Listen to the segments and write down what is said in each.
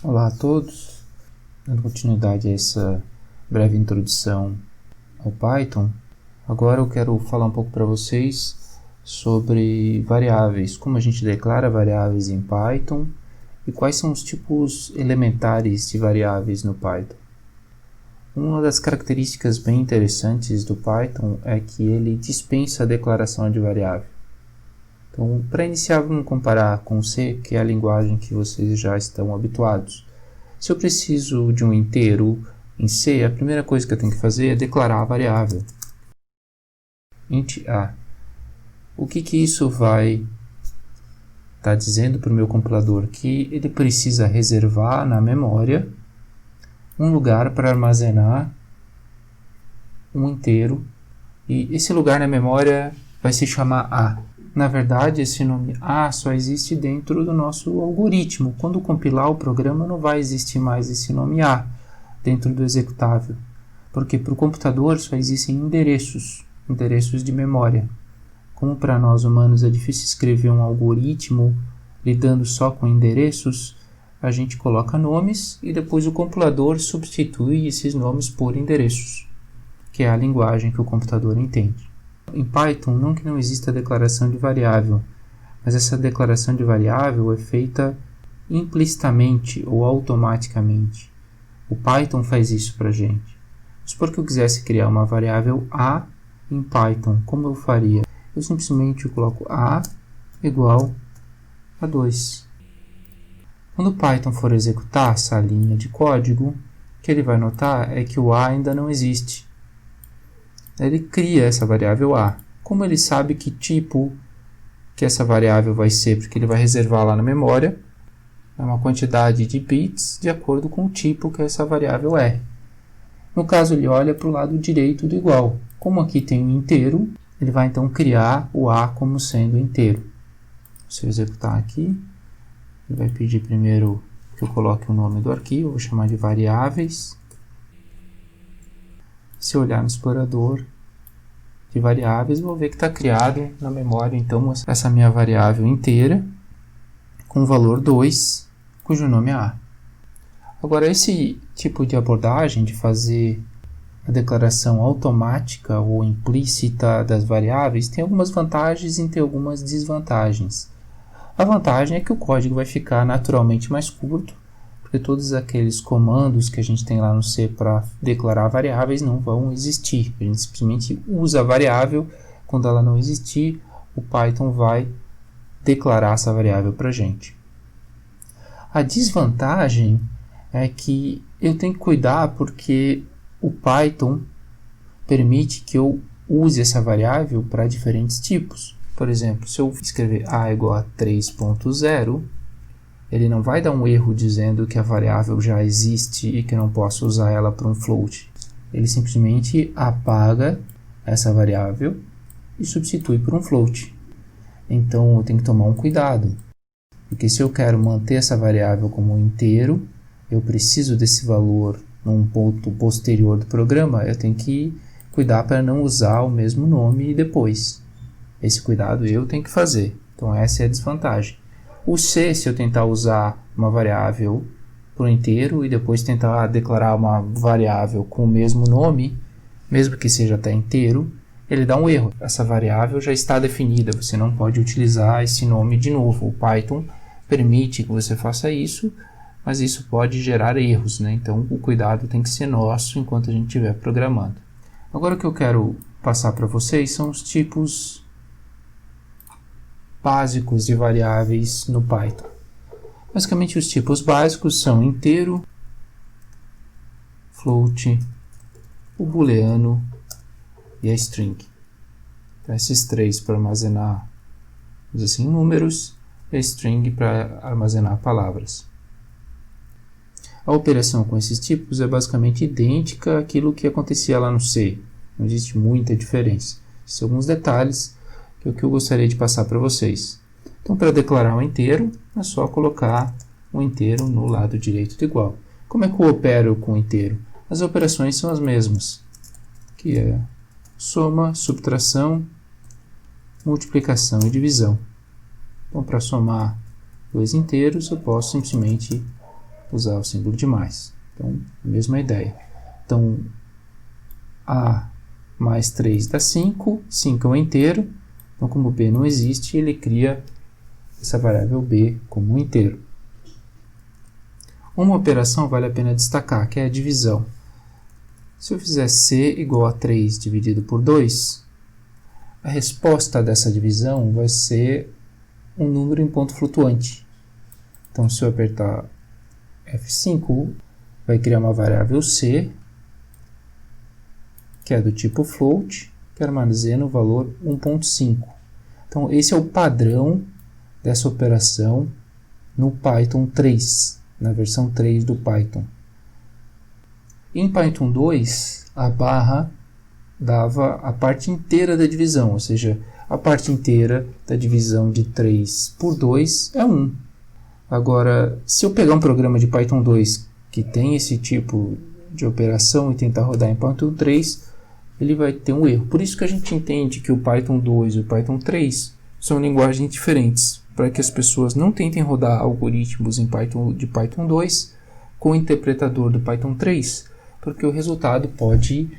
Olá a todos, dando continuidade a essa breve introdução ao Python. Agora eu quero falar um pouco para vocês sobre variáveis, como a gente declara variáveis em Python e quais são os tipos elementares de variáveis no Python. Uma das características bem interessantes do Python é que ele dispensa a declaração de variável. Então, para iniciar, vamos comparar com C, que é a linguagem que vocês já estão habituados. Se eu preciso de um inteiro em C, a primeira coisa que eu tenho que fazer é declarar a variável int a. O que isso vai estar dizendo para o meu compilador? Que ele precisa reservar na memória um lugar para armazenar um inteiro, e esse lugar na memória vai se chamar A. Na verdade, esse nome A só existe dentro do nosso algoritmo. Quando compilar o programa, não vai existir mais esse nome A dentro do executável, porque para o computador só existem endereços de memória. Como para nós humanos é difícil escrever um algoritmo lidando só com endereços, a gente coloca nomes e depois o compilador substitui esses nomes por endereços, que é a linguagem que o computador entende. Em Python, não que não exista declaração de variável, mas essa declaração de variável é feita implicitamente ou automaticamente. O Python faz isso para a gente. Supor que eu quisesse criar uma variável A em Python, como eu faria? Eu simplesmente coloco A igual a 2. Quando o Python for executar essa linha de código, o que ele vai notar é que o A ainda não existe. Ele cria essa variável A. Como ele sabe que tipo que essa variável vai ser, porque ele vai reservar lá na memória, é uma quantidade de bits de acordo com o tipo que essa variável é. No caso, ele olha para o lado direito do igual. Como aqui tem um inteiro, ele vai então criar o A como sendo inteiro. Se eu executar aqui, ele vai pedir primeiro que eu coloque o nome do arquivo, vou chamar de variáveis. Se eu olhar no explorador de variáveis, vou ver que está criado na memória então essa minha variável inteira com o valor 2, cujo nome é A. Agora, esse tipo de abordagem de fazer a declaração automática ou implícita das variáveis tem algumas vantagens e tem algumas desvantagens. A vantagem é que o código vai ficar naturalmente mais curto, porque todos aqueles comandos que a gente tem lá no C para declarar variáveis não vão existir. A gente simplesmente usa a variável. Quando ela não existir, o Python vai declarar essa variável para a gente. A desvantagem é que eu tenho que cuidar porque o Python permite que eu use essa variável para diferentes tipos. Por exemplo, se eu escrever A igual a 3.0, ele não vai dar um erro dizendo que a variável já existe e que eu não posso usar ela para um float. Ele simplesmente apaga essa variável e substitui por um float. Então eu tenho que tomar um cuidado, porque se eu quero manter essa variável como um inteiro, eu preciso desse valor num ponto posterior do programa, eu tenho que cuidar para não usar o mesmo nome depois. Esse cuidado eu tenho que fazer. Então essa é a desvantagem. O C, se eu tentar usar uma variável por inteiro e depois tentar declarar uma variável com o mesmo nome, mesmo que seja até inteiro, ele dá um erro. Essa variável já está definida, você não pode utilizar esse nome de novo. O Python permite que você faça isso, mas isso pode gerar erros, né? Então o cuidado tem que ser nosso enquanto a gente estiver programando. Agora o que eu quero passar para vocês são os tipos básicos de variáveis no Python. Basicamente, os tipos básicos são inteiro, float, o booleano e a string. Então, esses três para armazenar assim, números e a string para armazenar palavras. A operação com esses tipos é basicamente idêntica àquilo que acontecia lá no C. Não existe muita diferença. São alguns detalhes que é o que eu gostaria de passar para vocês. Então, para declarar um inteiro, é só colocar um inteiro no lado direito do igual. Como é que eu opero com o inteiro? As operações são as mesmas, que é soma, subtração, multiplicação e divisão. Então, para somar dois inteiros, eu posso simplesmente usar o símbolo de mais. Então, mesma ideia. Então, A mais 3 dá 5, 5 é um inteiro, então como B não existe, ele cria essa variável B como um inteiro. Uma operação vale a pena destacar, que é a divisão. Se eu fizer C igual a 3 dividido por 2, a resposta dessa divisão vai ser um número em ponto flutuante. Então, se eu apertar F5, vai criar uma variável C, que é do tipo float, que armazena o valor 1.5. Então, esse é o padrão dessa operação no Python 3, na versão 3 do Python. Em Python 2, a barra dava a parte inteira da divisão, ou seja, a parte inteira da divisão de 3 por 2 é 1. Agora, se eu pegar um programa de Python 2 que tem esse tipo de operação e tentar rodar em Python 3, ele vai ter um erro. Por isso que a gente entende que o Python 2 e o Python 3 são linguagens diferentes, para que as pessoas não tentem rodar algoritmos em Python 2 com o interpretador do Python 3, porque o resultado pode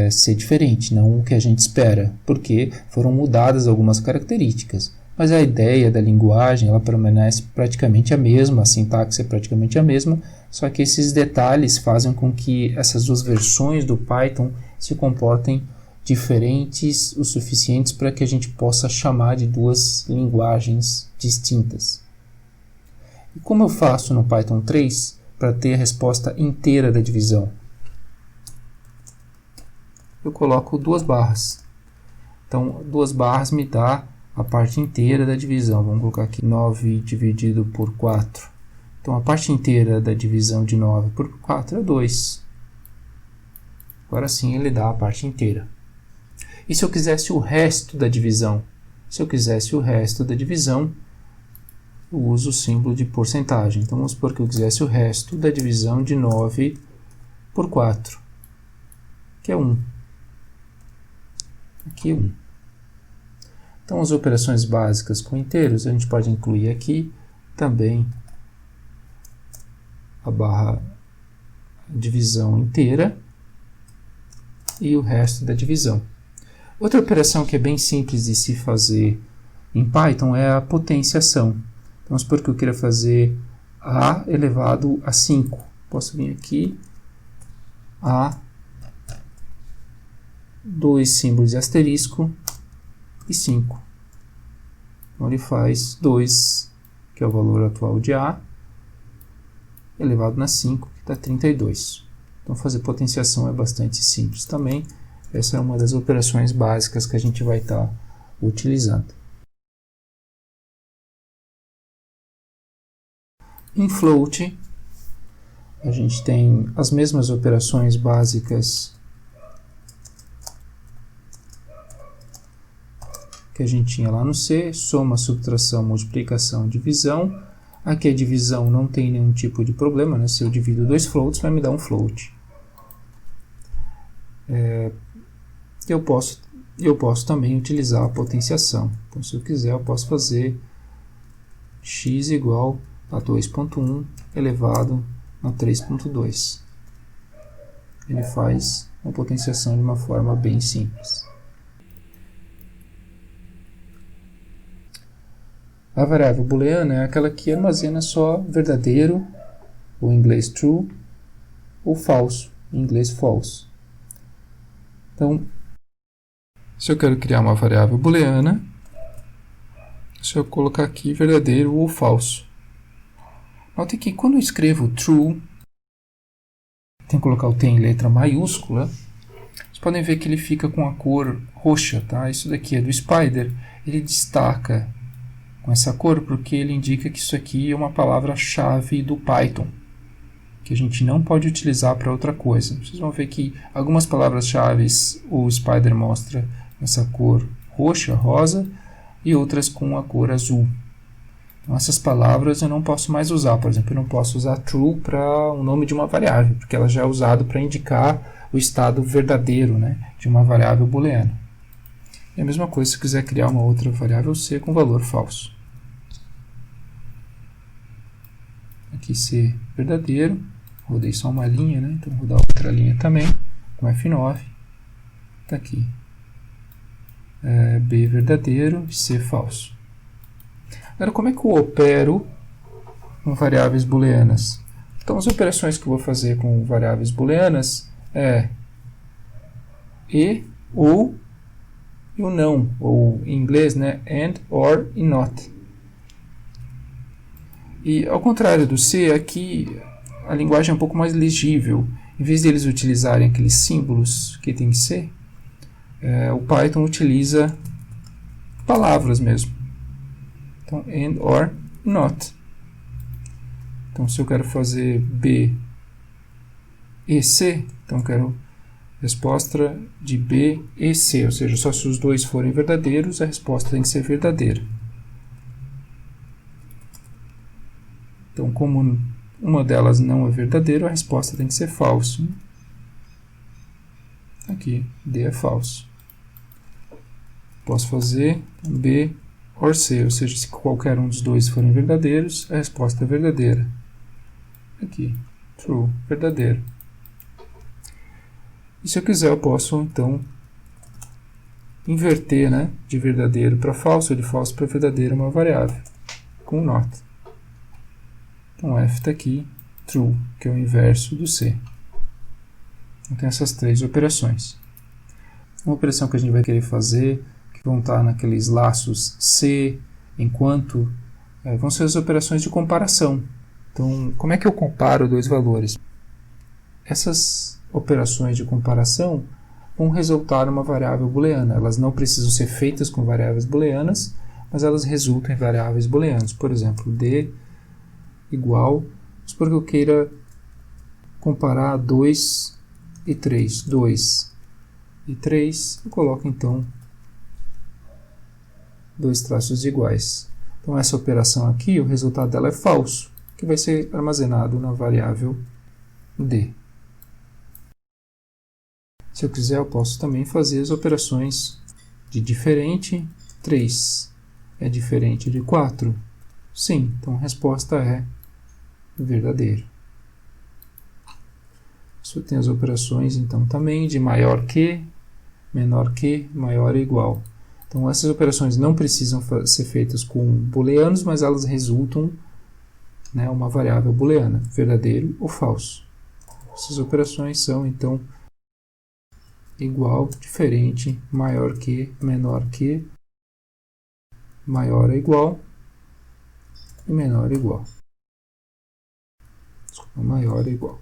ser diferente, não o que a gente espera, porque foram mudadas algumas características. Mas a ideia da linguagem ela permanece praticamente a mesma, a sintaxe é praticamente a mesma, só que esses detalhes fazem com que essas duas versões do Python se comportem diferentes o suficientes para que a gente possa chamar de duas linguagens distintas. E como eu faço no Python 3 para ter a resposta inteira da divisão? Eu coloco duas barras. Então, duas barras me dá a parte inteira da divisão. Vamos colocar aqui 9 dividido por 4. Então, a parte inteira da divisão de 9 por 4 é 2. Agora sim, ele dá a parte inteira. E se eu quisesse o resto da divisão? Se eu quisesse o resto da divisão, eu uso o símbolo de porcentagem. Então, vamos supor que eu quisesse o resto da divisão de 9 por 4, que é 1. Aqui 1. Então, as operações básicas com inteiros, a gente pode incluir aqui também a barra divisão inteira e o resto da divisão. Outra operação que é bem simples de se fazer em Python é a potenciação. Vamos supor que eu queira fazer A elevado a 5. Posso vir aqui, A, 2 símbolos de asterisco e 5. Então ele faz 2, que é o valor atual de A, elevado na 5, que dá 32. Então fazer potenciação é bastante simples também. Essa é uma das operações básicas que a gente vai estar utilizando. Em float, a gente tem as mesmas operações básicas que a gente tinha lá no C, soma, subtração, multiplicação, divisão. Aqui a divisão não tem nenhum tipo de problema, né? Se eu divido dois floats, vai me dar um float. Eu posso também utilizar a potenciação. Então, se eu quiser, eu posso fazer x igual a 2.1 elevado a 3.2. Ele faz a potenciação de uma forma bem simples. A variável booleana é aquela que armazena só verdadeiro, ou em inglês true, ou falso, em inglês false. Então, se eu quero criar uma variável booleana, se eu colocar aqui verdadeiro ou falso. Note que quando eu escrevo true, tem que colocar o T em letra maiúscula, vocês podem ver que ele fica com a cor roxa, tá? Isso daqui é do Spider, ele destaca com essa cor porque ele indica que isso aqui é uma palavra-chave do Python, que a gente não pode utilizar para outra coisa. Vocês vão ver que algumas palavras-chave o Spider mostra essa cor roxa, rosa, e outras com a cor azul. Então, essas palavras eu não posso mais usar. Por exemplo, eu não posso usar true para o nome de uma variável, porque ela já é usada para indicar o estado verdadeiro, né, de uma variável booleana. E a mesma coisa se eu quiser criar uma outra variável C com valor falso. aqui C verdadeiro, rodei só uma linha, né? Então vou rodar outra linha também, com F9, está aqui. B verdadeiro, C falso. Agora, como é que eu opero com variáveis booleanas? Então, as operações que eu vou fazer com variáveis booleanas é ou e o não, ou em inglês, né, and, or e not. E ao contrário do C, aqui a linguagem é um pouco mais legível. Em vez de eles utilizarem aqueles símbolos que tem que ser, o Python utiliza palavras mesmo. Então, and, or, not. Então, se eu quero fazer B e C, então eu quero resposta de B e C, ou seja, só se os dois forem verdadeiros, a resposta tem que ser verdadeira. Então, como uma delas não é verdadeira, a resposta tem que ser falso. Aqui, D é falso. Posso fazer B or C, ou seja, se qualquer um dos dois forem verdadeiros, a resposta é verdadeira. Aqui, true, verdadeiro. E se eu quiser, eu posso, então, inverter, né, de verdadeiro para falso, ou de falso para verdadeiro uma variável, com not. Então, F está aqui, true, que é o inverso do C. Então, tem essas três operações. Uma operação que a gente vai querer fazer, que vão estar naqueles laços C, enquanto, vão ser as operações de comparação. Então, como é que eu comparo dois valores? Essas operações de comparação vão resultar numa variável booleana. Elas não precisam ser feitas com variáveis booleanas, mas elas resultam em variáveis booleanas. Por exemplo, D igual, supor que eu queira comparar 2 e 3. 2 e 3, eu coloco então dois traços iguais. Então essa operação aqui, o resultado dela é falso, que vai ser armazenado na variável D. Se eu quiser, eu posso também fazer as operações de diferente. 3 é diferente de 4? Sim, então a resposta é verdadeiro. Isso tem as operações, então, também de maior que, menor que, maior ou igual. Então, essas operações não precisam ser feitas com booleanos, mas elas resultam, né, uma variável booleana, verdadeiro ou falso. Essas operações são, então, igual, diferente, maior que, menor que, maior ou igual e menor ou igual. Desculpa, maior ou igual.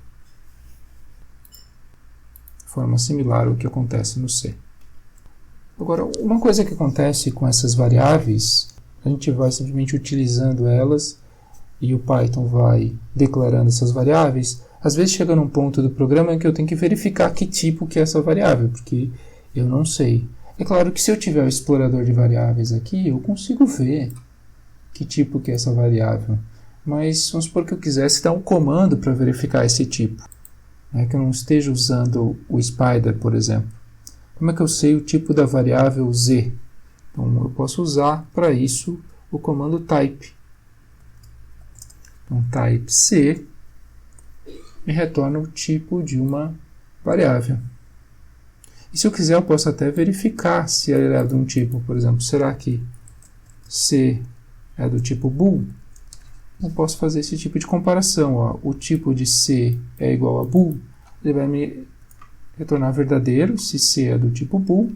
De forma similar ao que acontece no C. Agora, uma coisa que acontece com essas variáveis, a gente vai simplesmente utilizando elas e o Python vai declarando essas variáveis. Às vezes chega num ponto do programa em que eu tenho que verificar que tipo que é essa variável, porque eu não sei. É claro que se eu tiver o explorador de variáveis aqui, eu consigo ver que tipo que é essa variável. Mas vamos supor que eu quisesse dar um comando para verificar esse tipo. Que eu não esteja usando o spider, por exemplo. Como é que eu sei o tipo da variável z? Então eu posso usar para isso o comando type. Então type c me retorna o tipo de uma variável. E se eu quiser, eu posso até verificar se ela é de um tipo, por exemplo, será que C é do tipo bool? Eu posso fazer esse tipo de comparação. Ó. O tipo de C é igual a bool, ele vai me retornar verdadeiro se C é do tipo bool,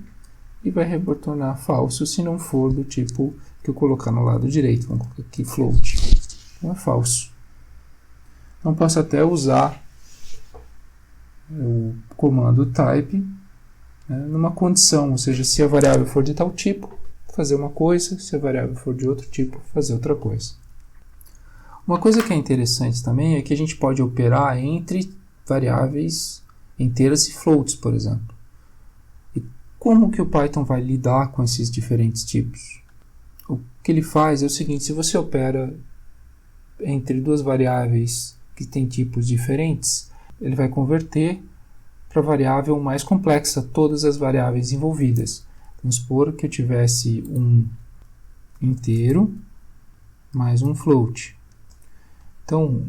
e vai retornar falso se não for do tipo que eu colocar no lado direito. Vamos colocar aqui float. Então é falso. Então posso até usar o comando type, né, numa condição, ou seja, se a variável for de tal tipo, fazer uma coisa, se a variável for de outro tipo, fazer outra coisa. Uma coisa que é interessante também é que a gente pode operar entre variáveis inteiras e floats, por exemplo. E como que o Python vai lidar com esses diferentes tipos? O que ele faz é o seguinte: se você opera entre duas variáveis que têm tipos diferentes, ele vai converter para a variável mais complexa todas as variáveis envolvidas. Vamos supor que eu tivesse um inteiro mais um float. Então,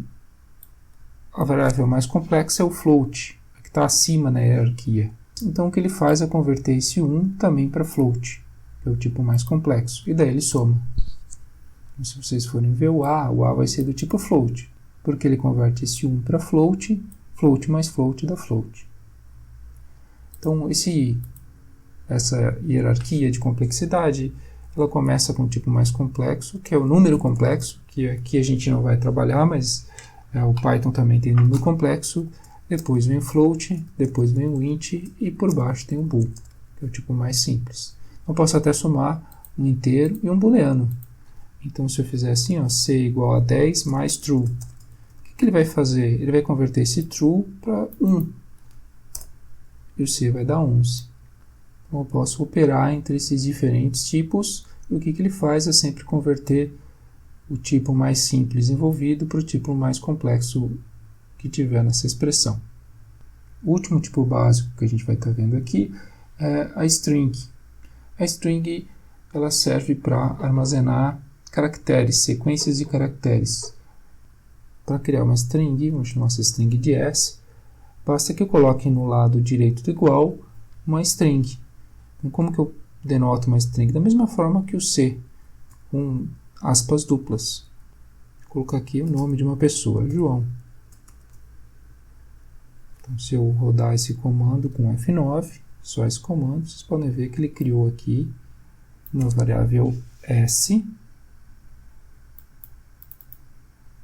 a variável mais complexa é o float, a que está acima na hierarquia. Então o que ele faz é converter esse 1 também para float, que é o tipo mais complexo, e daí ele soma. Então, se vocês forem ver o A vai ser do tipo float, porque ele converte esse 1 para float, float mais float dá float. Então essa hierarquia de complexidade, ela começa com o tipo mais complexo, que é o número complexo, que aqui a gente não vai trabalhar, mas o Python também tem número complexo. Depois vem o float, depois vem o int e por baixo tem o bool, que é o tipo mais simples. Eu posso até somar um inteiro e um booleano. Então se eu fizer assim, ó, c igual a 10 mais true, o que ele vai fazer? Ele vai converter esse true para 1. E o c vai dar 11. Então eu posso operar entre esses diferentes tipos, e o que ele faz é sempre converter o tipo mais simples envolvido para o tipo mais complexo que tiver nessa expressão. O último tipo básico que a gente vai estar vendo aqui é a string. A string ela serve para armazenar caracteres, sequências de caracteres. Para criar uma string, vamos chamar essa string de S, basta que eu coloque no lado direito do igual uma string. Então, como que eu denoto uma string? Da mesma forma que o C, com aspas duplas. Vou colocar aqui o nome de uma pessoa, João. Então, se eu rodar esse comando com F9, só esse comando, vocês podem ver que ele criou aqui uma variável S,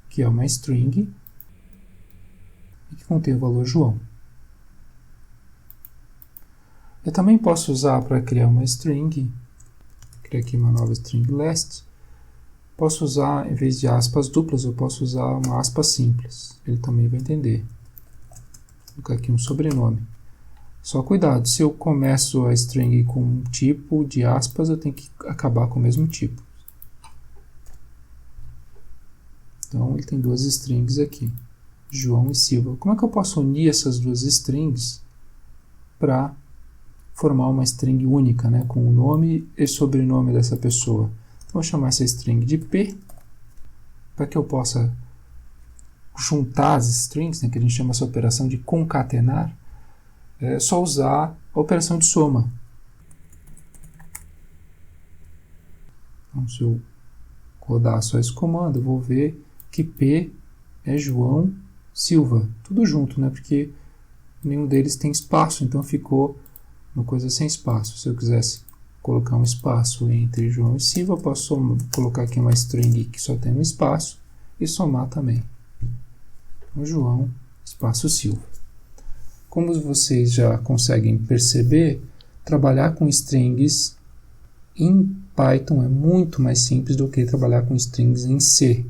que é uma string, e que contém o valor João. Eu também posso usar para criar uma string, criar aqui uma nova string last, posso usar, em vez de aspas duplas, eu posso usar uma aspa simples. Ele também vai entender. Vou colocar aqui um sobrenome. Só cuidado, se eu começo a string com um tipo de aspas, eu tenho que acabar com o mesmo tipo. Então, ele tem duas strings aqui, João e Silva. Como é que eu posso unir essas duas strings para formar uma string única, né, com o nome e sobrenome dessa pessoa? Vou chamar essa string de P, para que eu possa juntar as strings, né, que a gente chama essa operação de concatenar, é só usar a operação de soma. Então, se eu rodar só esse comando, eu vou ver que P é João Silva, tudo junto, né, porque nenhum deles tem espaço, então ficou uma coisa sem espaço. Se eu quisesse colocar um espaço entre João e Silva, eu posso colocar aqui uma string que só tem um espaço e somar também. Então, João, espaço Silva. Como vocês já conseguem perceber, trabalhar com strings em Python é muito mais simples do que trabalhar com strings em C.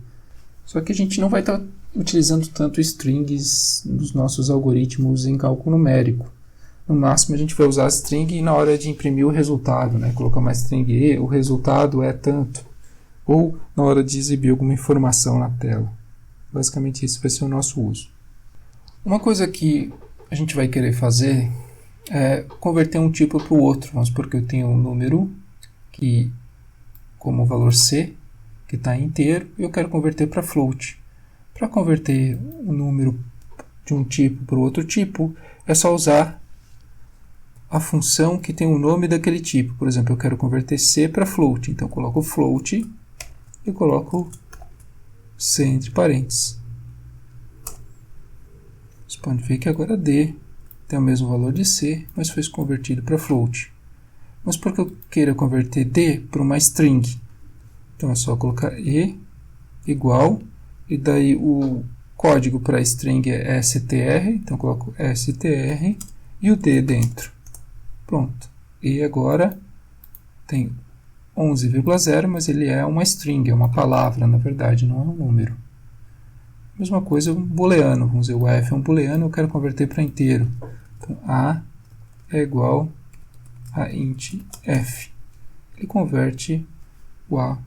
Só que a gente não vai estar utilizando tanto strings nos nossos algoritmos em cálculo numérico. No máximo a gente vai usar a string na hora de imprimir o resultado, né? Colocar uma string E, o resultado é tanto. Ou na hora de exibir alguma informação na tela. Basicamente esse vai ser o nosso uso. Uma coisa que a gente vai querer fazer é converter um tipo para o outro. Vamos supor que eu tenho um número que, como valor C, que está inteiro, e eu quero converter para float. Para converter um número de um tipo para o outro tipo, é só usar a função que tem o nome daquele tipo. Por exemplo, eu quero converter C para float, então eu coloco float e coloco C entre parênteses. Você pode ver que agora D tem o mesmo valor de C, mas foi convertido para float. Mas porque eu queira converter D para uma string, então é só colocar E igual, e daí o código para string é str, então eu coloco str e o D dentro. Pronto. E agora tem 11,0, mas ele é uma string, é uma palavra, na verdade, não é um número. Mesma coisa um booleano, vamos dizer, o F é um booleano, eu quero converter para inteiro. Então, A é igual a int F. Ele converte o A,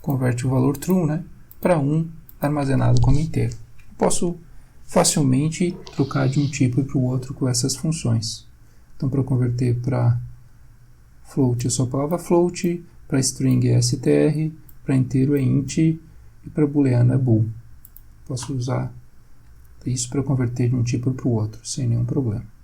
converte o valor true, né, para 1 armazenado como inteiro. Eu posso facilmente trocar de um tipo para o outro com essas funções. Então, para converter para float é só a palavra float, para string é str, para inteiro é int e para booleano é bool. Posso usar isso para converter de um tipo para o outro, sem nenhum problema.